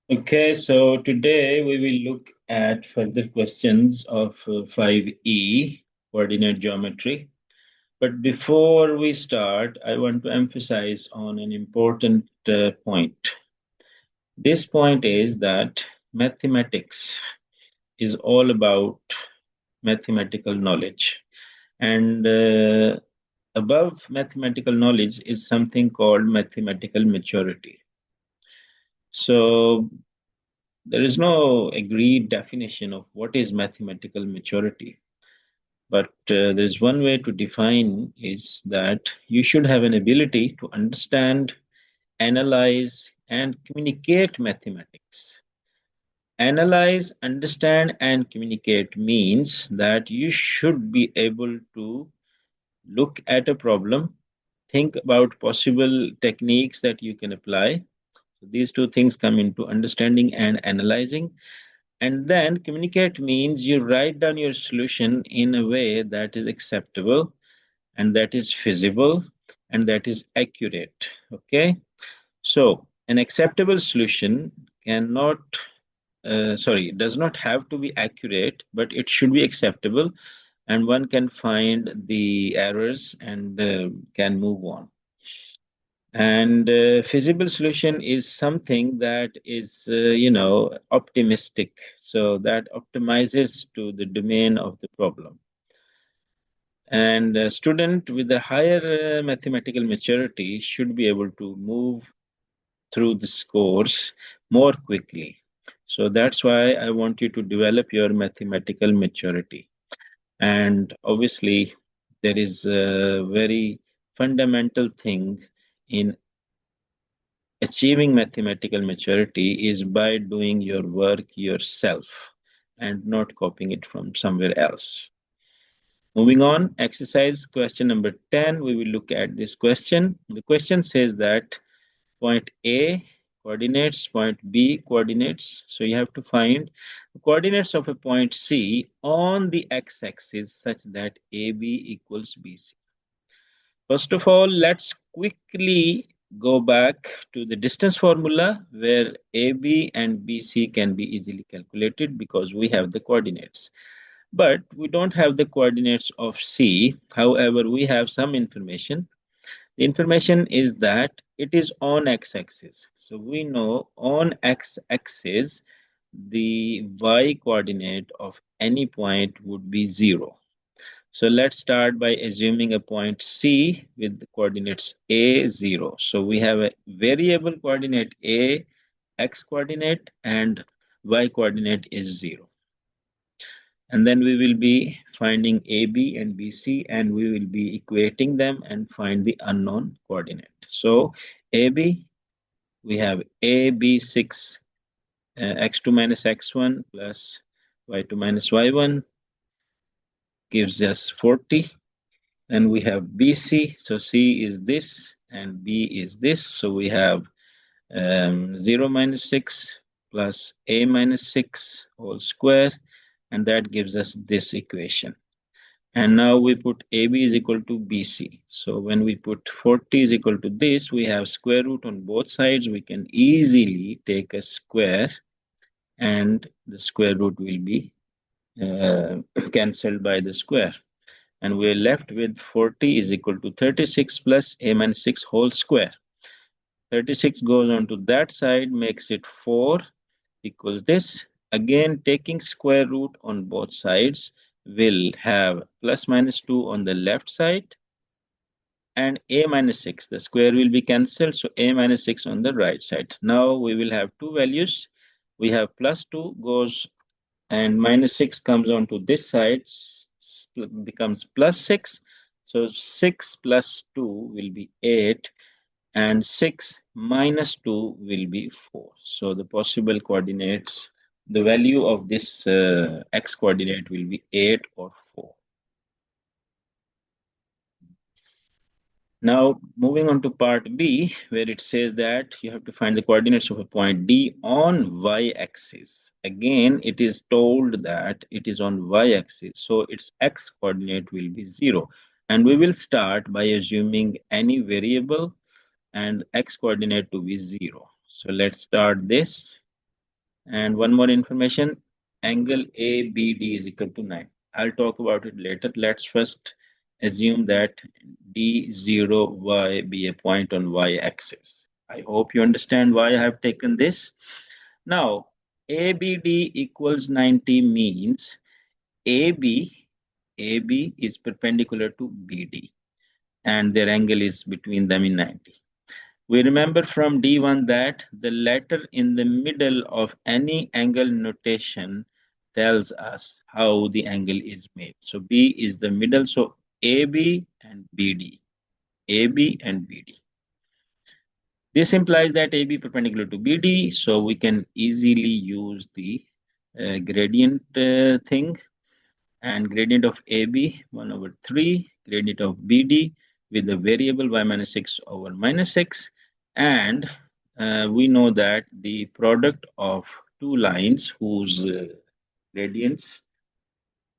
Okay, so today we will look at further questions of 5E, coordinate geometry. But before we start, I want to emphasize on an important point. This point is that mathematics is all about mathematical knowledge. And above mathematical knowledge is something called mathematical maturity. So there is no agreed definition of what is mathematical maturity, but there's one way to define is that you should have an ability to understand, analyze, and communicate mathematics. Analyze, understand, and communicate means that you should be able to look at a problem, think about possible techniques that you can apply. So these two things come into understanding and analyzing. And then communicate means you write down your solution in a way that is acceptable and that is feasible and that is accurate. Okay. So an acceptable solution cannot, does not have to be accurate, but it should be acceptable and one can find the errors and can move on. And feasible solution is something that is, optimistic. So that optimizes to the domain of the problem. And a student with a higher mathematical maturity should be able to move through this course more quickly. So that's why I want you to develop your mathematical maturity. And obviously, there is a very fundamental thing in achieving mathematical maturity is by doing your work yourself and not copying it from somewhere else. Moving on, exercise question number 10, we will look at this question. The question says that point A coordinates, point B coordinates. So you have to find the coordinates of a point C on the x-axis such that AB equals BC. First of all, let's quickly go back to the distance formula where AB and BC can be easily calculated because we have the coordinates. But we don't have the coordinates of C. However, we have some information. The information is that it is on x-axis. So we know on x-axis, the y coordinate of any point would be 0. So let's start by assuming a point C with the coordinates A, 0. So we have a variable coordinate A, x coordinate, and y coordinate is 0. And then we will be finding AB and BC and we will be equating them and find the unknown coordinate. So AB, we have AB6 x2 minus x1 plus y2 minus y1 gives us 40. Then we have BC. So C is this and B is this. So we have 0 minus 6 plus A minus 6 whole square. And that gives us this equation. And now we put AB is equal to BC. So when we put 40 is equal to this, we have square root on both sides. We can easily take a square and the square root will be cancelled by the square. And we're left with 40 is equal to 36 plus A minus 6 whole square. 36 goes on to that side, makes it 4 equals this. Again, taking square root on both sides will have plus minus 2 on the left side and A minus 6. The square will be cancelled, so A minus 6 on the right side. Now we will have two values. We have plus 2 goes and minus 6 comes on to this side, becomes plus 6. So 6 plus 2 will be 8 and 6 minus 2 will be 4. So the possible coordinates, the value of this x coordinate will be 8 or 4. Now moving on to part B, where it says that you have to find the coordinates of a point D on y-axis. Again, it is told that it is on y-axis, so its x coordinate will be 0. And we will start by assuming any variable and x coordinate to be 0. So let's start this. And one more information, angle ABD is equal to 9. I'll talk about it later. Let's first assume that D0Y be a point on y-axis. I hope you understand why I have taken this. Now, ABD equals 90 means AB, AB is perpendicular to BD and their angle is between them in 90. We remember from D1 that the letter in the middle of any angle notation tells us how the angle is made. So B is the middle, so AB and BD. AB and BD. This implies that AB perpendicular to BD, so we can easily use the gradient thing, and gradient of AB 1 over 3, gradient of BD with the variable y minus 6 over minus 6, and we know that the product of two lines whose gradients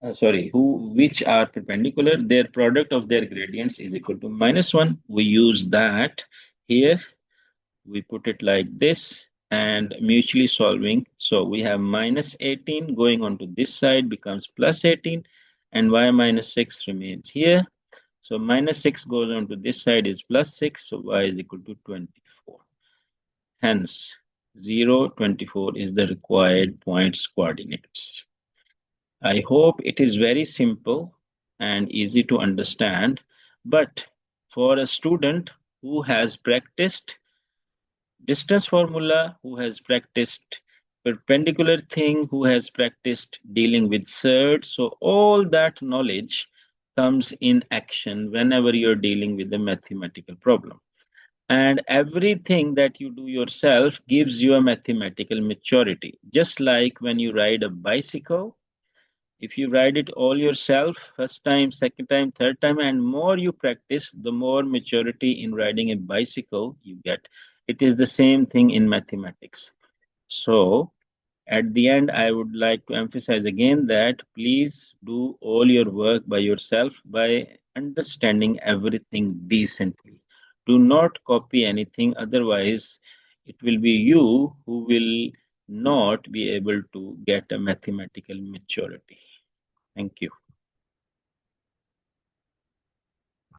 which are perpendicular, their product of their gradients is equal to -1. We use that here. We put it like this and mutually solving. So we have minus 18 going on to this side becomes plus 18 and y minus 6 remains here. So minus 6 goes on to this side is plus 6. So y is equal to 24. Hence 0, 24 is the required points coordinates. I hope it is very simple and easy to understand. But for a student who has practiced distance formula, who has practiced perpendicular thing, who has practiced dealing with surds, so all that knowledge comes in action whenever you're dealing with a mathematical problem. And everything that you do yourself gives you a mathematical maturity. Just like when you ride a bicycle, if you ride it all yourself, first time, second time, third time, and more you practice, the more maturity in riding a bicycle you get. It is the same thing in mathematics. So, at the end, I would like to emphasize again that please do all your work by yourself by understanding everything decently. Do not copy anything, otherwise, it will be you who will not be able to get a mathematical maturity. Thank you.